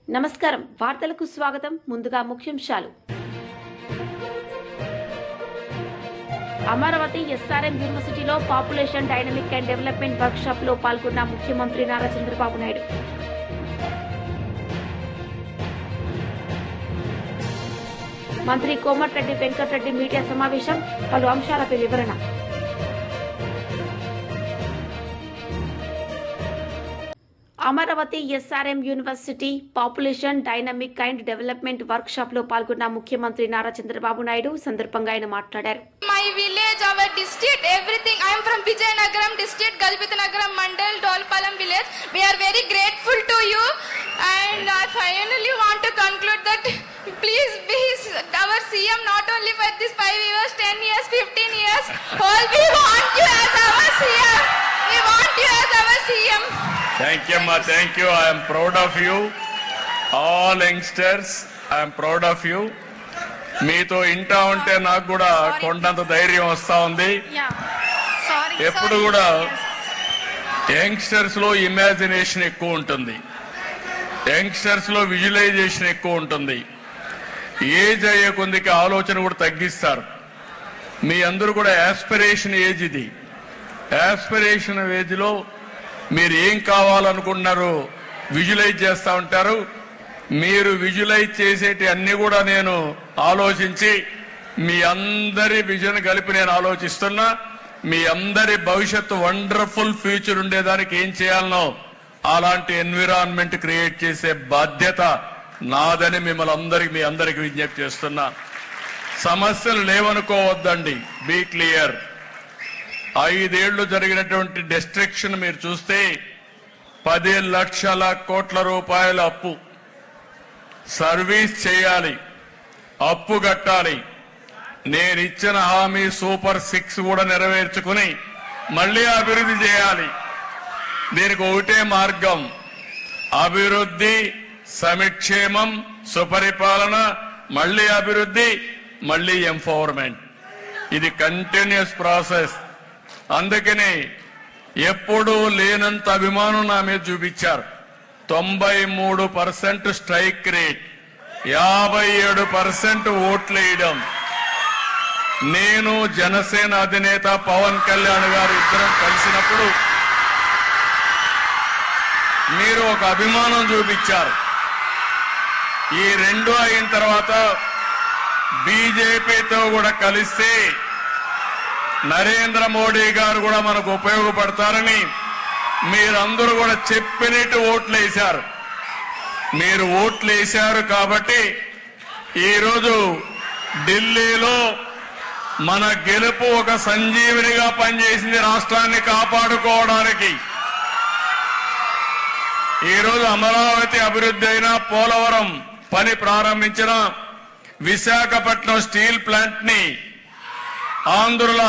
నమస్కారం వార్తలకు స్వాగతం. ముందుగా ముఖ్యాంశాలు. అమరావతి ఎస్ఆర్ఎం యూనివర్సిటీలో population dynamic and development work shop లో పాల్గొన్న ముఖ్యమంత్రి నారా చంద్రబాబు నాయుడు. మంత్రి కోమటిరెడ్డి వెంకటరెడ్డి మీడియా సమావేశం, పలు అంశాలపై వివరణ. Amaravati SRM university population dynamic and development work shop లో పాల్గొన్న ముఖ్యమంత్రి నారా చంద్రబాబు నాయుడు. సందర్భంగా ఆయన మాట్లాడారు. My village, our district, everything. I am from Vijayanagaram district, Galpitnagaram Mandal, Dolpalam village. We are very grateful to you, and I finally want to conclude that please be our CM not only for this 5 years, 10 years, 15 years. All we want you as our CM. We want you as our CM. Thank you, ma. Thank you. I am proud of you. All youngsters, I am proud of you. మీతో ఇంటా ఉంటే నాకు కూడా కొండంత ధైర్యం వస్తా ఉంది. ఎప్పుడు కూడా యంగ్స్టర్స్ లో ఇమాజినేషన్ ఎక్కువ ఉంటుంది, యంగ్స్టర్స్ లో విజువలైజేషన్ ఎక్కువ ఉంటుంది. ఏజ్ అయ్యే కొద్దికి ఆలోచన కూడా తగ్గిస్తారు. మీ అందరూ కూడా యాస్పిరేషన్ ఏజ్ ఇది. యాస్పిరేషన్ ఏజ్ లో మీరు ఏం కావాలనుకుంటున్నారు విజువలైజ్ చేస్తూ ఉంటారు. మీరు విజువలైజ్ చేసేటి అన్ని కూడా నేను ఆలోచించి మీ అందరి విజన్ కలిపి నేను ఆలోచిస్తున్నా. మీ అందరి భవిష్యత్తు వండర్ఫుల్ ఫ్యూచర్ ఉండేదానికి ఏం చేయాలనో అలాంటి ఎన్విరాన్మెంట్ క్రియేట్ చేసే బాధ్యత నాదని మిమ్మల్ని మీ అందరికి విజ్ఞప్తి చేస్తున్నా. సమస్యలు లేవనుకోవద్దండి, బీ క్లియర్. 5 ఏళ్లు జరిగినటువంటి డిస్ట్రక్షన్ మీరు చూస్తే 10 లక్షల కోట్ల రూపాయల అప్పు. సర్వీస్ చేయాలి, అప్పు కట్టాలి. నేను ఇచ్చిన హామీ సూపర్ 6 కూడా నెరవేర్చుకుని మళ్లీ అభివృద్ధి చేయాలి. దీనికి ఒకటే మార్గం, అభివృద్ధి, సంక్షేమం, సుపరిపాలన, మళ్లీ అభివృద్ధి, మళ్లీ ఎంపవర్మెంట్. ఇది కంటిన్యూస్ ప్రాసెస్. అందుకని ఎప్పుడూ లేనంత అభిమానం నా మీద చూపించారు. 93% స్ట్రైక్ రేట్, 57% ఓట్లు వేయడం. నేను జనసేన అధినేత పవన్ కళ్యాణ్ గారు ఇద్దరం కలిసినప్పుడు మీరు ఒక అభిమానం చూపించారు. ఈ రెండు అయిన తర్వాత బీజేపీతో కూడా కలిస్తే నరేంద్ర మోడీ గారు కూడా మనకు ఉపయోగపడతారని మీరందరూ కూడా చెప్పినట్టు ఓట్లు వేశారు. మీరు ఓట్లు వేశారు కాబట్టి ఈరోజు ఢిల్లీలో మన గెలుపు ఒక సంజీవినిగా పనిచేసింది రాష్ట్రాన్ని కాపాడుకోవడానికి. ఈరోజు అమరావతి అభివృద్ధి అయినా, పోలవరం పని ప్రారంభించిన, విశాఖపట్నం స్టీల్ ప్లాంట్ ని ఆంధ్రుల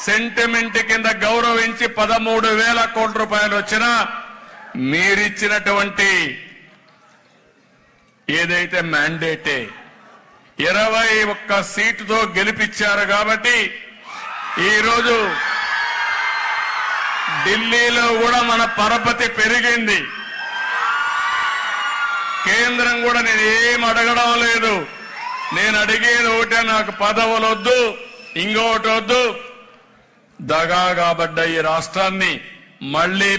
సెంటిమెంట్ కింద గౌరవించి 13,000 కోట్ల రూపాయలు వచ్చినా మీరిచ్చినటువంటి ఏదైతే మ్యాండేటే 21 సీటుతో గెలిపించారు. కాబట్టి ఈరోజు ఢిల్లీలో కూడా మన పరపతి పెరిగింది. కేంద్రం కూడా నేను ఏం అడగడం లేదు. నేను అడిగేది ఒకటే, నాకు పదవులు వద్దు, ఇంకోటి వద్దు. దగా కాబడ్డ ఈ రాష్ట్రాన్ని మళ్లీ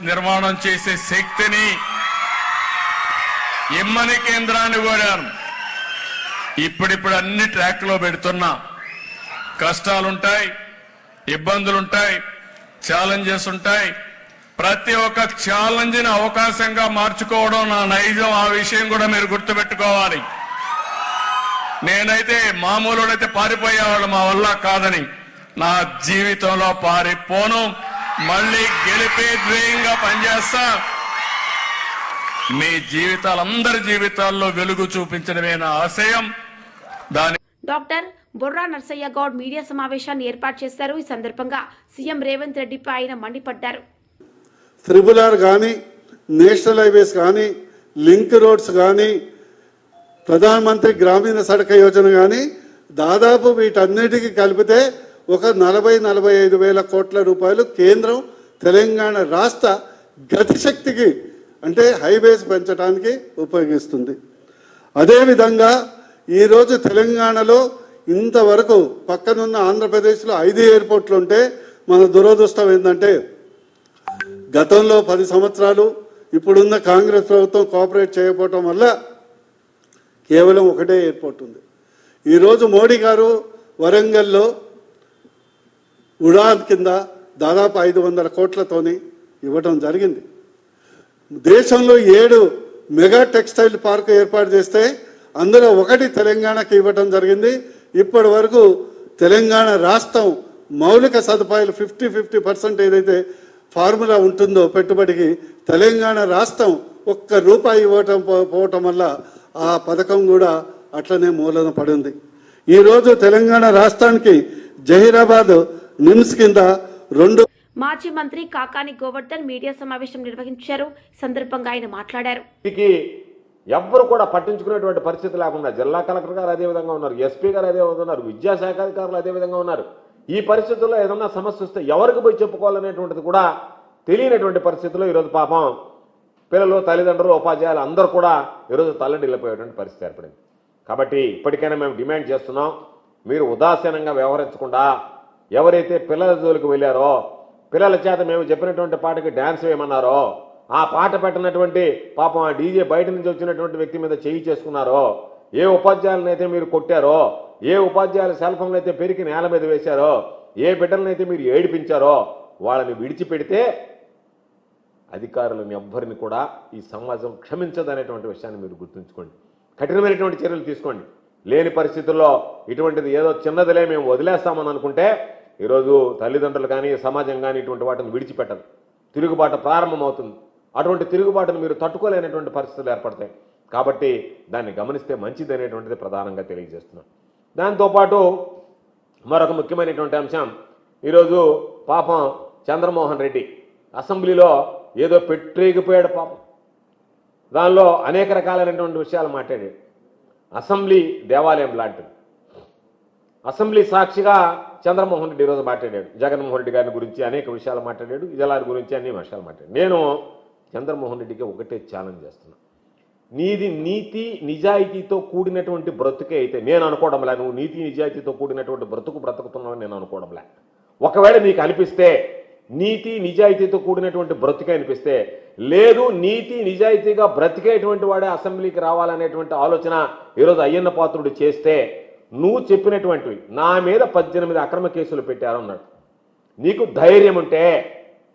నిర్మాణం చేసే శక్తిని ఇమ్మని కేంద్రాన్ని కోరాను. ఇప్పుడిప్పుడు అన్ని ట్రాక్ లో పెడుతున్నా. కష్టాలుంటాయి, ఇబ్బందులుంటాయి, ఛాలెంజెస్ ఉంటాయి. ప్రతి ఒక్క ఛాలెంజ్ ని అవకాశంగా మార్చుకోవడం నా నైజం. ఆ విషయం కూడా మీరు గుర్తుపెట్టుకోవాలి. నేనైతే మామూలుడైతే పారిపోయేవాళ్ళు, మా వల్ల కాదని. నా జీవితంలో పారిపోను, మళ్లీ గెలిపే ధ్యేయంగా పనిచేస్తా. మీ జీవితాలందరి జీవితాల్లో వెలుగు చూపించడమే నా ఆశయం. డాక్టర్ బొర్రా నర్సయ్య గౌడ్ మీడియా సమావేశాన్ని ఏర్పాటు చేశారు. ఈ సందర్భంగా సీఎం రేవంత్ రెడ్డిపై ఆయన మండిపడ్డారు. త్రిబుల్ కానీ, నేషనల్ హైవేస్ కానీ, లింక్ రోడ్స్ కానీ, ప్రధానమంత్రి గ్రామీణ సడక యోజన కానీ, దాదాపు వీటన్నిటికీ కలిపితే ఒక 40-45 వేల కోట్ల రూపాయలు కేంద్రం తెలంగాణ రాష్ట్ర గతిశక్తికి అంటే హైవేస్ పెంచడానికి ఉపయోగిస్తుంది. అదేవిధంగా ఈరోజు తెలంగాణలో ఇంతవరకు పక్కనున్న ఆంధ్రప్రదేశ్లో 5 ఎయిర్పోర్ట్లు ఉంటే మన దురదృష్టం ఏంటంటే గతంలో 10 సంవత్సరాలు ఇప్పుడున్న కాంగ్రెస్ ప్రభుత్వం కోఆపరేట్ చేయకపోవటం వల్ల కేవలం ఒకటే ఎయిర్పోర్ట్ ఉంది. ఈరోజు మోడీ గారు వరంగల్లో ఉడాన్ కింద దాదాపు 500 కోట్లతోని ఇవ్వటం జరిగింది. దేశంలో 7 మెగా టెక్స్టైల్ పార్క్ ఏర్పాటు చేస్తే అందులో ఒకటి తెలంగాణకి ఇవ్వటం జరిగింది. ఇప్పటి వరకు తెలంగాణ రాష్ట్రం మౌలిక సదుపాయాలు 50% ఏదైతే ఫార్ములా ఉంటుందో పెట్టుబడికి తెలంగాణ రాష్ట్రం ₹1 ఇవ్వటం పోవటం వల్ల ఆ పథకం కూడా అట్లనే మూలన పడింది. ఈరోజు తెలంగాణ రాష్ట్రానికి జహీరాబాద్ నిమ్స్ కింద 2 మాజీ మంత్రి కాకాని గోవర్ధన్ మీడియా సమావేశం నిర్వహించారు. సందర్భంగా ఆయన మాట్లాడారు. ఎవ్వరు కూడా పట్టించుకునేటువంటి పరిస్థితి లేకుండా జిల్లా కలెక్టర్ గారు అదే విధంగా ఉన్నారు, ఎస్పీ గారు అదే విధంగా ఉన్నారు, విద్యాశాఖ అధికారులు అదే విధంగా ఉన్నారు. ఈ పరిస్థితుల్లో ఏదన్నా సమస్య వస్తే ఎవరికి పోయి చెప్పుకోవాలనేటువంటిది కూడా తెలియనటువంటి పరిస్థితుల్లో ఈరోజు పాపం పిల్లలు, తల్లిదండ్రులు, ఉపాధ్యాయులు అందరూ కూడా ఈరోజు తల్లడిల్లిపోయేటువంటి పరిస్థితి ఏర్పడింది. కాబట్టి ఇప్పటికైనా మేము డిమాండ్ చేస్తున్నాం, మీరు ఉదాసీనంగా వ్యవహరించకుండా ఎవరైతే పిల్లల జోలికి వెళ్ళారో, పిల్లల చేత మేము చెప్పినటువంటి పాటకి డ్యాన్స్ వేయమన్నారో, ఆ పాట పెట్టినటువంటి పాపం ఆ డీజే బయట నుంచి వచ్చినటువంటి వ్యక్తి మీద చేయి చేసుకున్నారో, ఏ ఉపాధ్యాయులనైతే మీరు కొట్టారో, ఏ ఉపాధ్యాయుల సెల్ ఫోన్లు అయితే పెరిగి నేల మీద వేశారో, ఏ బిడ్డలనైతే మీరు ఏడిపించారో వాళ్ళని విడిచిపెడితే అధికారులను ఎవ్వరిని కూడా ఈ సమాజం క్షమించదనేటువంటి విషయాన్ని మీరు గుర్తుంచుకోండి. కఠినమైనటువంటి చర్యలు తీసుకోండి. లేని పరిస్థితుల్లో ఇటువంటిది ఏదో చిన్నదిలే మేము వదిలేస్తామని అనుకుంటే ఈరోజు తల్లిదండ్రులు కానీ సమాజం కానీ ఇటువంటి వాటిని విడిచిపెట్టదు. తిరుగుబాటు ప్రారంభమవుతుంది. అటువంటి తిరుగుబాటును మీరు తట్టుకోలేనటువంటి పరిస్థితులు ఏర్పడతాయి. కాబట్టి దాన్ని గమనిస్తే మంచిది అనేటువంటిది ప్రధానంగా తెలియజేస్తున్నాం. దాంతోపాటు మరొక ముఖ్యమైనటువంటి అంశం, ఈరోజు పాపం చంద్రమోహన్ రెడ్డి అసెంబ్లీలో ఏదో పెట్టేగిపోయాడు పాపం. దానిలో అనేక రకాలైనటువంటి విషయాలు మాట్లాడాడు. అసెంబ్లీ దేవాలయం లాంటిది. అసెంబ్లీ సాక్షిగా చంద్రమోహన్ రెడ్డి ఈరోజు మాట్లాడాడు. జగన్మోహన్ రెడ్డి గారి గురించి అనేక విషయాలు మాట్లాడాడు, జిల్లాల గురించి అన్ని విషయాలు మాట్లాడాడు. నేను చంద్రమోహన్ రెడ్డికి ఒకటే ఛాలెంజ్ చేస్తున్నా, నీది నీతి నిజాయితీతో కూడినటువంటి బ్రతుకే అయితే, నేను అనుకోవడంలే నువ్వు నీతి నిజాయితీతో కూడినటువంటి బ్రతుకుతున్నావని నేను అనుకోవడంలే. ఒకవేళ నీకు అనిపిస్తే నీతి నిజాయితీతో కూడినటువంటి బ్రతుకే అనిపిస్తే, లేదు నీతి నిజాయితీగా బ్రతికేటువంటి వాడే అసెంబ్లీకి రావాలనేటువంటి ఆలోచన ఈరోజు అయ్యన్న పాత్రుడు చేస్తే, నువ్వు చెప్పినటువంటివి నా మీద 18 అక్రమ కేసులు పెట్టారన్నాడు. నీకు ధైర్యం ఉంటే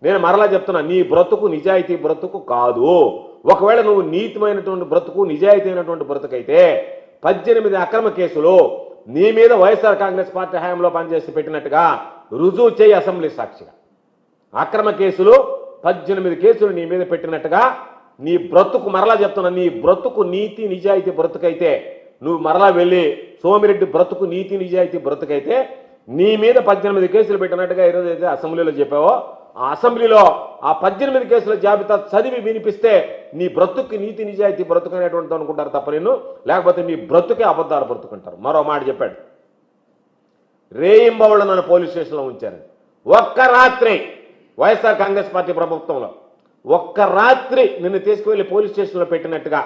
నేను మరలా చెప్తున్నా, నీ బ్రతుకు నిజాయితీ బ్రతుకు కాదు. ఒకవేళ నువ్వు నీతిమైనటువంటి బ్రతుకు నిజాయితీ అయినటువంటి బ్రతుకైతే 18 అక్రమ కేసులు నీ మీద వైఎస్ఆర్ కాంగ్రెస్ పార్టీ హయాంలో పనిచేసి పెట్టినట్టుగా రుజువు చేయి అసెంబ్లీ సాక్షిగా. అక్రమ కేసులు 18 కేసులు నీ మీద పెట్టినట్టుగా నీ బ్రతుకు, మరలా చెప్తున్నా, నీ బ్రతుకు నీతి నిజాయితీ బ్రతుకైతే, నువ్వు మరలా వెళ్ళి సోమిరెడ్డి బ్రతుకు నీతి నిజాయితీ బ్రతుకైతే నీ మీద 18 కేసులు పెట్టినట్టుగా ఈరోజు అయితే అసెంబ్లీలో చెప్పావో, ఆ అసెంబ్లీలో ఆ 18 కేసుల జాబితా చదివి వినిపిస్తే నీ బ్రతుక్కి నీతి నిజాయితీ బ్రతుకు అనేటువంటిది అనుకుంటారు తప్ప నిన్ను, లేకపోతే నీ బ్రతుకే అబద్ధాలు బ్రతుకుంటారు. మరో మాట చెప్పాడు, రేయింబవళ్ళు నన్ను పోలీస్ స్టేషన్లో ఉంచారు. ఒక్క రాత్రి వైఎస్ఆర్ కాంగ్రెస్ పార్టీ ప్రభుత్వంలో ఒక్క రాత్రి నిన్ను తీసుకువెళ్ళి పోలీస్ స్టేషన్లో పెట్టినట్టుగా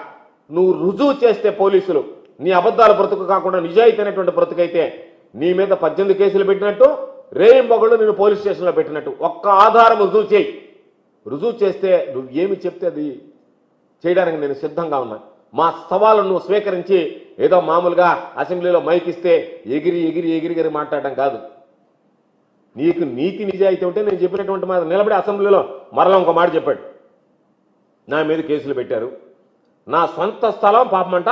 నువ్వు రుజువు చేస్తే పోలీసులు నీ అబద్ధాల బ్రతుకు కాకుండా నిజాయితీ అయినటువంటి బ్రతుకైతే నీ మీద 18 కేసులు పెట్టినట్టు, రేయింబగళ్ళు నిన్ను పోలీస్ స్టేషన్లో పెట్టినట్టు ఒక్క ఆధారం రుజువు చేయి. రుజువు చేస్తే నువ్వు ఏమి చెప్తే అది చేయడానికి నేను సిద్ధంగా ఉన్నా. మా సవాళ్ళను నువ్వు స్వీకరించి ఏదో మామూలుగా అసెంబ్లీలో మైక్ ఇస్తే ఎగిరి ఎగిరి ఎగిరి ఎగిరి మాట్లాడడం కాదు. నీకు నీతి నిజాయితీ ఉంటే నేను చెప్పినటువంటి మాట నిలబడి అసెంబ్లీలో మరలా ఇంకో మాట చెప్పాడు, నా మీద కేసులు పెట్టారు, నా సొంత స్థలం పాపమంట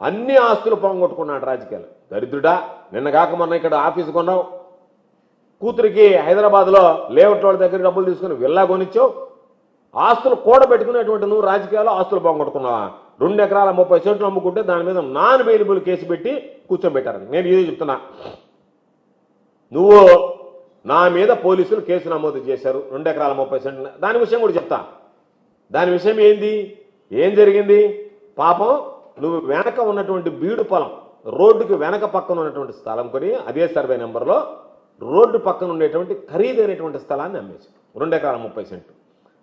అన్ని ఆస్తులు పోగొట్టుకున్నాడు రాజకీయాలు. దరిద్రుడా, నిన్నగాక మొన్న ఇక్కడ ఆఫీసు కొన్నావు, కూతురికి హైదరాబాద్లో లేఅవుట్ వాళ్ళ దగ్గర డబ్బులు తీసుకుని విల్లా కొనిచ్చావు, ఆస్తులు కూడబెట్టుకునేటువంటి నువ్వు రాజకీయాల్లో ఆస్తులు పోగొట్టుకున్నావా? 2 ఎకరాల 30 సెంట్లు అమ్ముకుంటే దాని మీద నాన్ బెయిలబుల్ కేసు పెట్టి కూర్చోబెట్టారు. నేను ఇదే చెప్తున్నా, నువ్వు నా మీద పోలీసులు కేసు నమోదు చేశారు 2 ఎకరాల 30 సెంట్లు. దాని విషయం కూడా చెప్తా. దాని విషయం ఏంది, ఏం జరిగింది? పాపం నువ్వు వెనక ఉన్నటువంటి బీడు పొలం, రోడ్డుకి వెనక పక్కన ఉన్నటువంటి స్థలం కొని అదే సర్వే నెంబర్లో రోడ్డు పక్కన ఉండేటువంటి ఖరీదైనటువంటి స్థలాన్ని అమ్మేసి 2 ఎకరాల 30 సెంట్లు.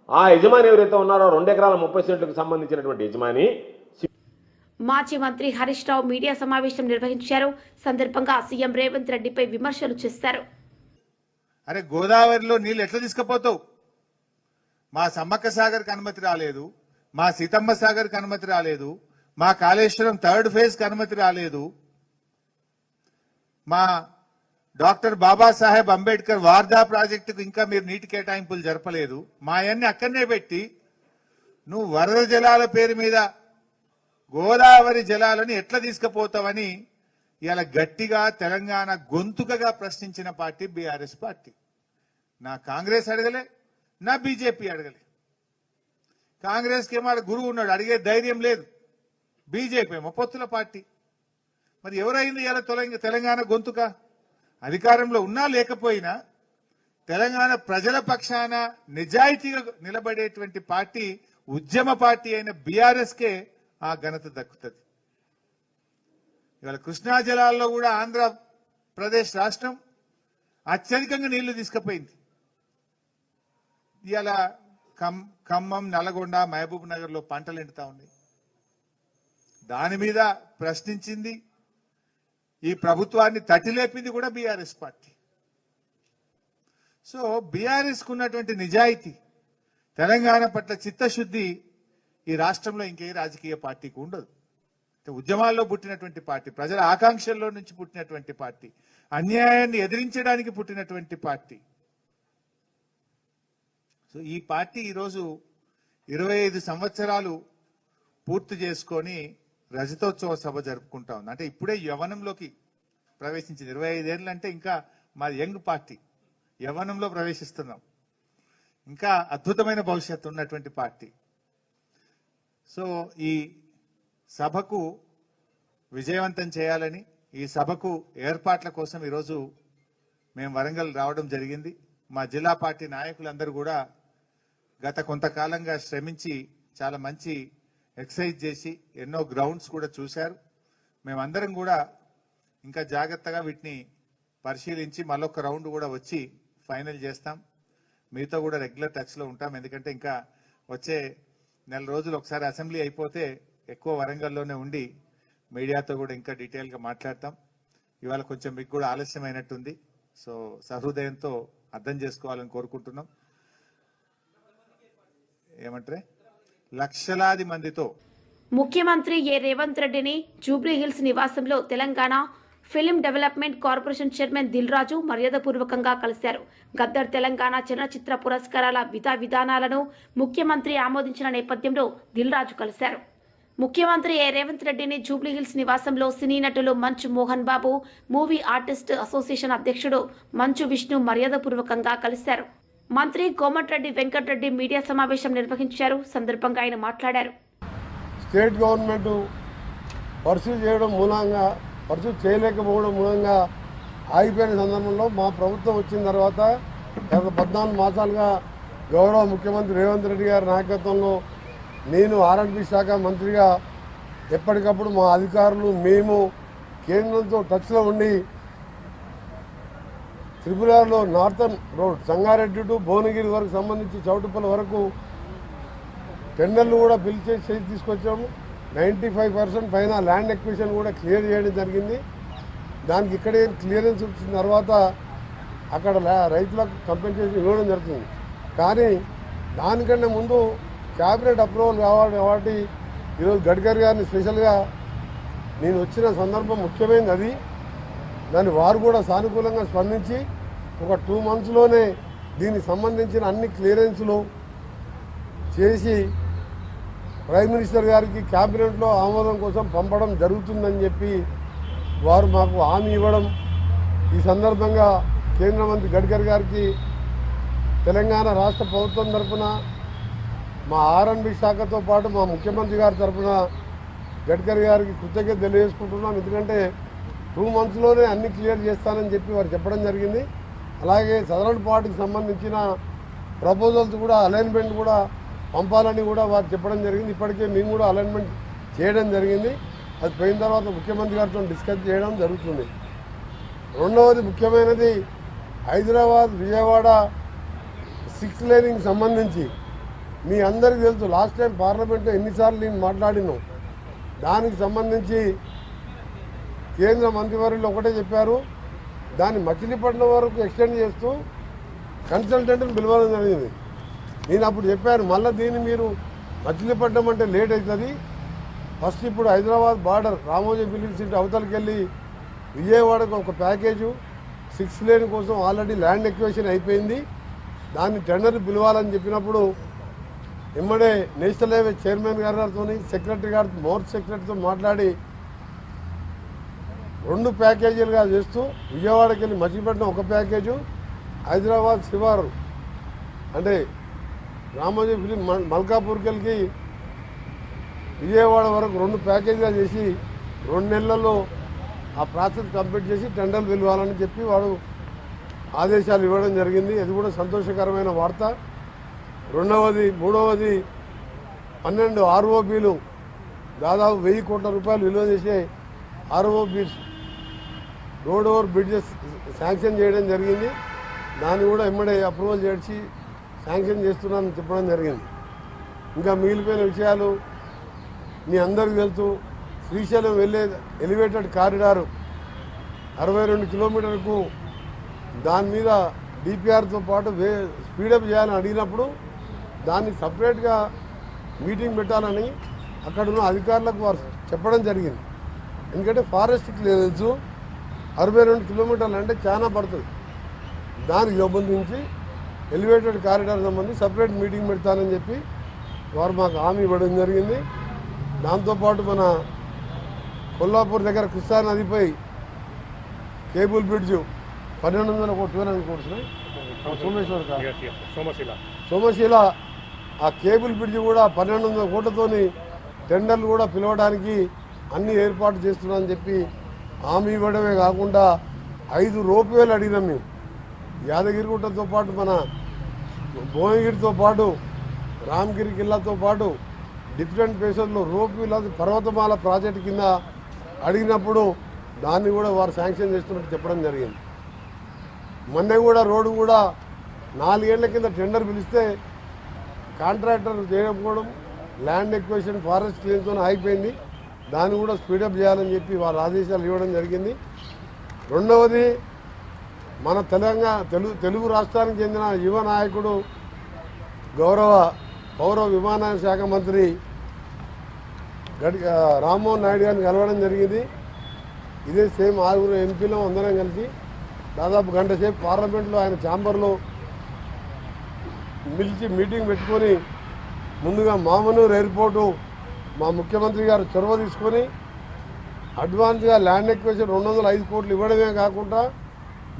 ఆ యజమాని ఎవరైతే ఉన్నారో 2 ఎకరాల 30 సెంట్లకు సంబంధించినటువంటి యజమాని మాజీ మంత్రి హరీష్ రావు మీడియా సమావేశం నిర్వహించారు. సందర్భంగా సీఎం రేవంత్ రెడ్డిపై విమర్శలు చేశారు. అరే గోదావరిలో నీళ్ళు ఎట్లా తీసుకుపోతావు? మా సమ్మక్క సాగర్కి అనుమతి రాలేదు, మా సీతమ్మ సాగర్కి అనుమతి రాలేదు, మా కాళేశ్వరం 3rd ఫేజ్కి అనుమతి రాలేదు, మా డాక్టర్ బాబాసాహెబ్ అంబేద్కర్ వార్ధా ప్రాజెక్టుకు ఇంకా మీరు నీటి కేటాయింపులు జరపలేదు. మా అన్ని అక్కడనే పెట్టి నువ్వు వరద జలాల పేరు మీద గోదావరి జలాలను ఎట్లా తీసుకుపోతావని ఇలా గట్టిగా తెలంగాణ గొంతుకగా ప్రశ్నించిన పార్టీ బీఆర్ఎస్ పార్టీ. నా కాంగ్రెస్ అడగలే, నా బీజేపీ అడగలే. కాంగ్రెస్కి ఏమో గురువు ఉన్నాడు, అడిగే ధైర్యం లేదు. బీజేపీ ఏమో పొత్తుల పార్టీ. మరి ఎవరైంది ఇలా తెలంగాణ గొంతుక? అధికారంలో ఉన్నా లేకపోయినా తెలంగాణ ప్రజల పక్షాన నిజాయితీగా నిలబడేటువంటి పార్టీ, ఉద్యమ పార్టీ అయిన బీఆర్ఎస్కే ఆ ఘనత దక్కుతుంది. ఇవాళ కృష్ణా జలాల్లో కూడా ఆంధ్రప్రదేశ్ రాష్ట్రం అత్యధికంగా నీళ్లు తీసుకుపోయింది. ఇవాళ ఖమ్మం, నల్గొండ, మహబూబ్ నగర్ లో పంటలు ఎండుతా ఉన్నాయి. దాని మీద ప్రశ్నించింది, ఈ ప్రభుత్వాన్ని తట్టిలేపింది కూడా బీఆర్ఎస్ పార్టీ. సో బీఆర్ఎస్ కు ఉన్నటువంటి నిజాయితీ, తెలంగాణ పట్ల చిత్తశుద్ధి ఈ రాష్ట్రంలో ఇంకే రాజకీయ పార్టీకి ఉండదు. ఉద్యమాల్లో పుట్టినటువంటి పార్టీ, ప్రజల ఆకాంక్షల్లో నుంచి పుట్టినటువంటి పార్టీ, అన్యాయాన్ని ఎదిరించడానికి పుట్టినటువంటి పార్టీ. సో ఈ పార్టీ ఈరోజు 25 సంవత్సరాలు పూర్తి చేసుకొని రజతోత్సవ సభ జరుపుకుంటా ఉంది. అంటే ఇప్పుడే యవ్వనంలోకి ప్రవేశించింది. 25 ఏళ్ళు అంటే ఇంకా మా యంగ్ పార్టీ, యవ్వనంలో ప్రవేశిస్తున్నాం. ఇంకా అద్భుతమైన భవిష్యత్తు ఉన్నటువంటి పార్టీ. సో ఈ సభకు విజయవంతం చేయాలని, ఈ సభకు ఏర్పాట్ల కోసం ఈరోజు మేము వరంగల్ రావడం జరిగింది. మా జిల్లా పార్టీ నాయకులందరూ కూడా గత కొంతకాలంగా శ్రమించి చాలా మంచి ఎక్సర్సైజ్ చేసి ఎన్నో గ్రౌండ్స్ కూడా చూశారు. మేమందరం కూడా ఇంకా జాగ్రత్తగా వీటిని పరిశీలించి మళ్ళొక రౌండ్ కూడా వచ్చి ఫైనల్ చేస్తాం. మీతో కూడా రెగ్యులర్ టచ్లో ఉంటాం. ఎందుకంటే ఇంకా వచ్చే 4 రోజులు ఒకసారి అసెంబ్లీ అయిపోతే ఎక్కువ వరంగల్లోనే ఉండి మీడియాతో కూడా ఇంకా డీటెయిల్గా మాట్లాడతాం. ఇవాళ కొంచెం మీకు కూడా ఆలస్యమైనట్టుంది. సో సహృదయంతో అర్థం చేసుకోవాలని కోరుకుంటున్నాం. ఏమంటారే, లక్షలాది మందితో ముఖ్యమంత్రి రేవంత్ రెడ్డిని జూబ్లీ హిల్స్ నివాసంలో Telangana film development corporation chairman Dil Raju మర్యాదపూర్వకంగా కలిశారు. గద్దర్ తెలంగాణ చలనచిత్ర పురస్కారాల విధానాలను ముఖ్యమంత్రి ఆమోదించిన నేపథ్యంలో దిల్ రాజు కలిశారు. ముఖ్యమంత్రి రేవంత్ రెడ్డిని జూబ్లీ హిల్స్ నివాసంలో సినీ నటులు మంచు Mohan Babu, movie artist association అధ్యక్షుడు మంచు విష్ణు మర్యాదపూర్వకంగా కలిశారు. మంత్రి కోమటిరెడ్డి వెంకటరెడ్డి మీడియా సమావేశం నిర్వహించారు. సందర్భంగా ఆయన మాట్లాడారు. స్టేట్ గవర్నమెంట్ పర్సూ చేయలేకపోవడం మూలంగా ఆగిపోయిన సందర్భంలో మా ప్రభుత్వం వచ్చిన తర్వాత గత 14 మాసాలుగా గౌరవ ముఖ్యమంత్రి రేవంత్ రెడ్డి గారి నాయకత్వంలో నేను R&B శాఖ మంత్రిగా ఎప్పటికప్పుడు మా అధికారులు మేము కేంద్రంతో టచ్లో ఉండి త్రిపురలో northern road Sangareddy to Bhuvanagiri వరకు సంబంధించి చౌటుప్పల వరకు టెండర్లు కూడా పిలిచేసి తీసుకొచ్చాము. 95% పైన ల్యాండ్ ఎక్విజిషన్ కూడా క్లియర్ చేయడం జరిగింది. దానికి ఇక్కడే క్లియరెన్స్ వచ్చిన తర్వాత అక్కడ రైతులకు కంపెన్సేషన్ ఇవ్వడం జరుగుతుంది. కానీ దానికంటే ముందు క్యాబినెట్ అప్రూవల్ కావాలి కాబట్టి ఈరోజు గడ్కరీ గారిని స్పెషల్గా నేను వచ్చిన సందర్భం ముఖ్యమైనది అది. దాన్ని వారు కూడా సానుకూలంగా స్పందించి ఒక 2 మంత్స్లోనే దీనికి సంబంధించిన అన్ని క్లియరెన్స్లు చేసి ప్రైమ్ మినిస్టర్ గారికి క్యాబినెట్లో ఆమోదం కోసం పంపడం జరుగుతుందని చెప్పి వారు మాకు హామీ ఇవ్వడం, ఈ సందర్భంగా కేంద్ర మంత్రి గడ్కరీ గారికి తెలంగాణ రాష్ట్ర ప్రభుత్వం తరఫున మా R&B శాఖతో పాటు మా ముఖ్యమంత్రి గారి తరఫున గడ్కరీ గారికి కృతజ్ఞత తెలియజేసుకుంటున్నాం. ఎందుకంటే 2 మంత్స్లోనే అన్ని క్లియర్ చేస్తానని చెప్పి వారు చెప్పడం జరిగింది. అలాగే సదరన్ పార్టీకి సంబంధించిన ప్రపోజల్స్ కూడా అలైన్మెంట్ కూడా పంపాలని కూడా వారు చెప్పడం జరిగింది. ఇప్పటికే మేము కూడా అలైన్మెంట్ చేయడం జరిగింది. అది పోయిన తర్వాత ముఖ్యమంత్రి గారితో డిస్కస్ చేయడం జరుగుతుంది. రెండవది ముఖ్యమైనది హైదరాబాద్ విజయవాడ 6 లేనింగ్ సంబంధించి మీ అందరికీ తెలుసు లాస్ట్ టైం పార్లమెంట్లో ఎన్నిసార్లు నేను మాట్లాడినాం. దానికి సంబంధించి కేంద్ర మంత్రివర్యులు ఒకటే చెప్పారు, దాన్ని మచిలీపట్నం వరకు ఎక్స్టెండ్ చేస్తూ కన్సల్టెంట్ని పిలవడం జరిగింది. నేను అప్పుడు చెప్పాను, మళ్ళీ దీన్ని మీరు మచిలీపట్నం అంటే లేట్ అవుతుంది, ఫస్ట్ ఇప్పుడు Hyderabad border Ramoji film city అవతలకి వెళ్ళి విజయవాడకు ఒక ప్యాకేజు 6 లేన్ కోసం ఆల్రెడీ ల్యాండ్ ఎక్విజిషన్ అయిపోయింది, దాన్ని టెండర్ పిలవాలని చెప్పినప్పుడు ఎమ్మడే నేషనల్ హైవే చైర్మన్ గారితో సెక్రటరీ గారితో మోర్ సెక్రటరీతో మాట్లాడి 2 ప్యాకేజీలుగా చేస్తూ విజయవాడకి వెళ్ళి మచిలీపట్నం ఒక ప్యాకేజు, హైదరాబాద్ శివారు అంటే రామోజీ ఫిలిం మల్కాపూర్కి వెళ్ళి విజయవాడ వరకు 2 ప్యాకేజీగా చేసి 2 నెలల్లో ఆ ప్రాసెస్ కంప్లీట్ చేసి టెండర్లు పిలవాలని చెప్పి వాడు ఆదేశాలు ఇవ్వడం జరిగింది. అది కూడా సంతోషకరమైన వార్త. మూడవది 12 ఆర్ఓబీలు దాదాపు 1000 కోట్ల రూపాయలు విలువ చేసే ROBs road over bridges sanction చేయడం జరిగింది. దాన్ని కూడా ఎమ్మడే అప్రూవల్ చేసి శాంక్షన్ చేస్తున్నానని చెప్పడం జరిగింది. ఇంకా మిగిలిపోయిన విషయాలు మీ అందరికీ తెలుసు. శ్రీశైలం వెళ్ళే ఎలివేటెడ్ కారిడారు 62 కిలోమీటర్లకు దాని మీద డిపిఆర్తో పాటు స్పీడప్ చేయాలని అడిగినప్పుడు దాన్ని సపరేట్గా మీటింగ్ పెట్టాలని అక్కడున్న అధికారులకు వారు చెప్పడం జరిగింది. ఎందుకంటే ఫారెస్ట్కి తెలుసు 62 కిలోమీటర్లు అంటే చాలా పడుతుంది. దానికి సంబంధించి ఎలివేటెడ్ కారిడార్ సంబంధించి సపరేట్ మీటింగ్ పెడతానని చెప్పి వారు మాకు హామీ ఇవ్వడం జరిగింది. దాంతోపాటు మన కొల్లాపూర్ దగ్గర కృష్ణా నదిపై కేబుల్ బ్రిడ్జ్ 1200 కోట్లు సోమశీల ఆ కేబుల్ బ్రిడ్జ్ కూడా 1200 కోట్లతోని టెండర్లు కూడా పిలవడానికి అన్ని ఏర్పాటు చేస్తున్నామని చెప్పి హామీ ఇవ్వడమే కాకుండా 5 రోప్వేలు అడిగినాం మేము. యాదగిరిగుట్టతో పాటు మన భువనగిరితో పాటు రామగిరి కిల్లాతో పాటు డిఫరెంట్ ప్లేసెస్లో రోప్వేలు పర్వతమాల ప్రాజెక్టు కింద అడిగినప్పుడు దాన్ని కూడా వారు శాంక్షన్ చేస్తున్నట్టు చెప్పడం జరిగింది. మొన్న కూడా రోడ్డు కూడా 4 ఏళ్ల కింద టెండర్ పిలిస్తే కాంట్రాక్టర్ చేయకపోవడం, ల్యాండ్ ఎక్విజిషన్ ఫారెస్ట్ క్లెయిమ్తో అయిపోయింది. దాన్ని కూడా స్పీడప్ చేయాలని చెప్పి వారు ఆదేశాలు ఇవ్వడం జరిగింది. రెండవది మన తెలుగు రాష్ట్రానికి చెందిన యువ నాయకుడు గౌరవ పౌర విమానయాన శాఖ మంత్రి రామ్మోహన్ నాయుడు గారిని కలవడం జరిగింది. ఇదే సేమ్ 6 ఎంపీలు అందరం కలిసి దాదాపు గంట సేపు పార్లమెంట్లో ఆయన ఛాంబర్లో పిలిచి మీటింగ్ పెట్టుకొని ముందుగా మామనూరు ఎయిర్పోర్టు మా ముఖ్యమంత్రి గారు చొరవ తీసుకొని అడ్వాన్స్గా ల్యాండ్ ఎక్విజిషన్ 205 కోట్లు ఇవ్వడమే కాకుండా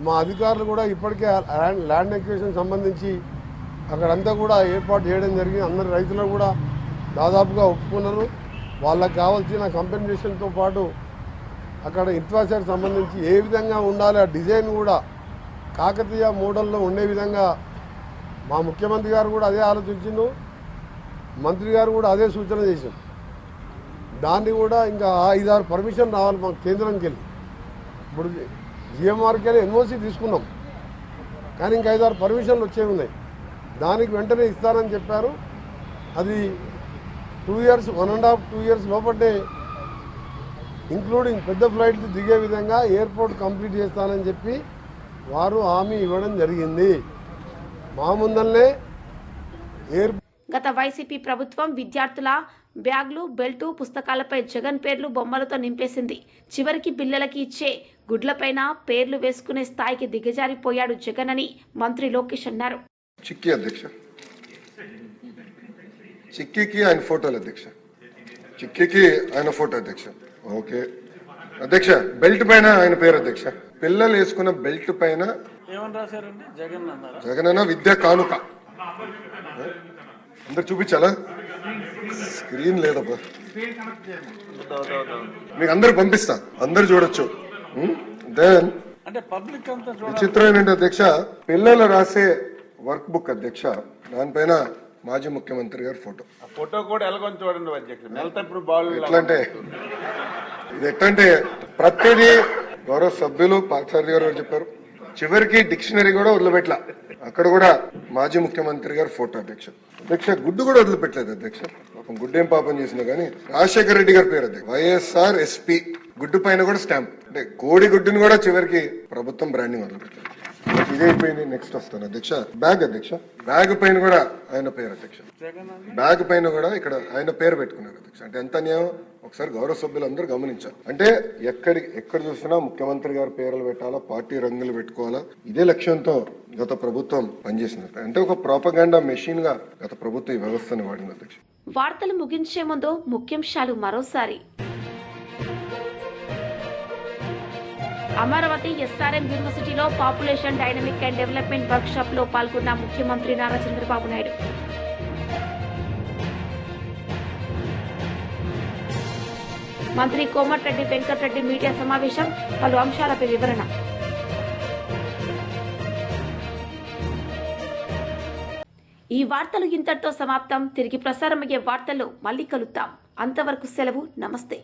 మా అధికారులు కూడా ఇప్పటికే ల్యాండ్ ఎక్విజిషన్ సంబంధించి అక్కడంతా కూడా ఏర్పాటు చేయడం జరిగింది. అందరు రైతులు కూడా దాదాపుగా ఒప్పుకున్నారు. వాళ్ళకి కావాల్సిన కంపెన్సేషన్తో పాటు అక్కడ ఇన్ఫ్రాస్ట్రక్చర్ సంబంధించి ఏ విధంగా ఉండాలి ఆ డిజైన్ కూడా కాకతీయ మోడల్లో ఉండే విధంగా మా ముఖ్యమంత్రి గారు కూడా అదే ఆలోచించిండు, మంత్రి గారు కూడా అదే సూచన చేశారు. దాన్ని కూడా ఇంకా 5-6 పర్మిషన్ రావాలి మాకు కేంద్రంకి వెళ్ళి. ఇప్పుడు జిఎంఆర్కి వెళ్ళి ఎన్ఓసి తీసుకున్నాం, కానీ ఇంకా 5-6 పర్మిషన్లు వచ్చేవి ఉన్నాయి. దానికి వెంటనే ఇస్తానని చెప్పారు. అది 2 ఇయర్స్ 1.5-2 ఇయర్స్ లోపటే ఇంక్లూడింగ్ పెద్ద ఫ్లైట్లు దిగే విధంగా ఎయిర్పోర్ట్ కంప్లీట్ చేస్తానని చెప్పి వారు హామీ ఇవ్వడం జరిగింది. మా ముందల్నే గత వైసీపీ ప్రభుత్వం విద్యార్థుల బ్యాగులు, బెల్టు, పుస్తకాలపై జగన్ పేర్లు, బొమ్మలతో నింపేసింది. చివరికి పిల్లలకి ఇచ్చే గుడ్లపైన పేర్లు వేసుకునే స్థాయికి దిగజారిపోయాడు జగన్ అని మంత్రి లోకేష్ అన్నారు. చిక్కీ అధ్యక్ష, చిక్కీకి ఆయన ఫోటోలు అధ్యక్ష, చిక్కీకి ఆయన ఫోటో అధ్యక్ష. ఓకే అధ్యక్ష, బెల్ట్ పైన ఆయన పేరు అధ్యక్ష. పిల్లలు వేసుకున్న బెల్ట్ పైన జగన్ అన్న విద్యా కానుక. అందరు చూపించాలా? స్క్రీన్ లేదబ్బా, మీకు అందరు పంపిస్తా, అందరు చూడొచ్చు. దెన్ విచిత్రం ఏంటంటే అధ్యక్ష, పిల్లలు రాసే వర్క్ బుక్ అధ్యక్ష, దానిపైన మాజీ ముఖ్యమంత్రి గారి ఫోటో. ఫోటో కూడా ఎలాగొని చూడండి అధ్యక్ష. ఎట్లంటే ఇది ఎట్లంటే ప్రతిదీ గౌరవ సభ్యులు పార్థసారథి గారు చెప్పారు, చివరికి డిక్షనరీ కూడా వదిలిపెట్టలా. అక్కడ కూడా మాజీ ముఖ్యమంత్రి గారు ఫోటో అధ్యక్ష. అధ్యక్ష గుడ్డు కూడా వదిలిపెట్టలేదు అధ్యక్ష. పాపం గుడ్డేం పాపం చేసినా కానీ రాజశేఖర రెడ్డి గారి పేరు అధ్యక్ష. వైఎస్ఆర్ ఎస్పీ గుడ్డు పైన కూడా స్టాంప్. అంటే కోడి గుడ్డుని కూడా చివరికి ప్రభుత్వం బ్రాండింగ్ వదిలిపెట్టారు. ఇదే అయిపోయింది. నెక్స్ట్ వస్తాను అధ్యక్ష. బ్యాగ్ అధ్యక్ష. బ్యాగ్ పైన కూడా ఆయన పేరు అధ్యక్ష. బ్యాగ్ పైన కూడా ఇక్కడ ఆయన పేరు పెట్టుకున్నారు అధ్యక్ష. అంటే ఎంత న్యాయం ఒకసారి గౌరవ సభ్యులు అందరూ గమనించాలి. అంటే ఎక్కడ చూసినా ముఖ్యమంత్రి గారి పేర్లు పెట్టాలా, పార్టీ రంగులు పెట్టుకోవాలా, ఇదే లక్ష్యంతో గత ప్రభుత్వం పనిచేసింది. అంటే ఒక ప్రాపగాండా మెషిన్ గా గత ప్రభుత్వం ఈ వ్యవస్థను వాడింది అధ్యక్ష. వార్తలు ముగించే ముందు ముఖ్యాంశాలు మరోసారి. అమరావతి ఎస్ఆర్ఎం యూనివర్సిటీలో population dynamic and development work shop లో పాల్గొన్న ముఖ్యమంత్రి నారా చంద్రబాబు నాయుడు. మంత్రి కోమటిరెడ్డి వెంకటరెడ్డి మీడియా సమావేశం, పలు అంశాలపై వివరణ. ఈ వార్తలు ఇంతటితో సమాప్తం. తిరిగి ప్రసారమయ్యే వార్తల్లో మళ్ళీ కలుద్దాం. అంతవరకు సెలవు. నమస్తే.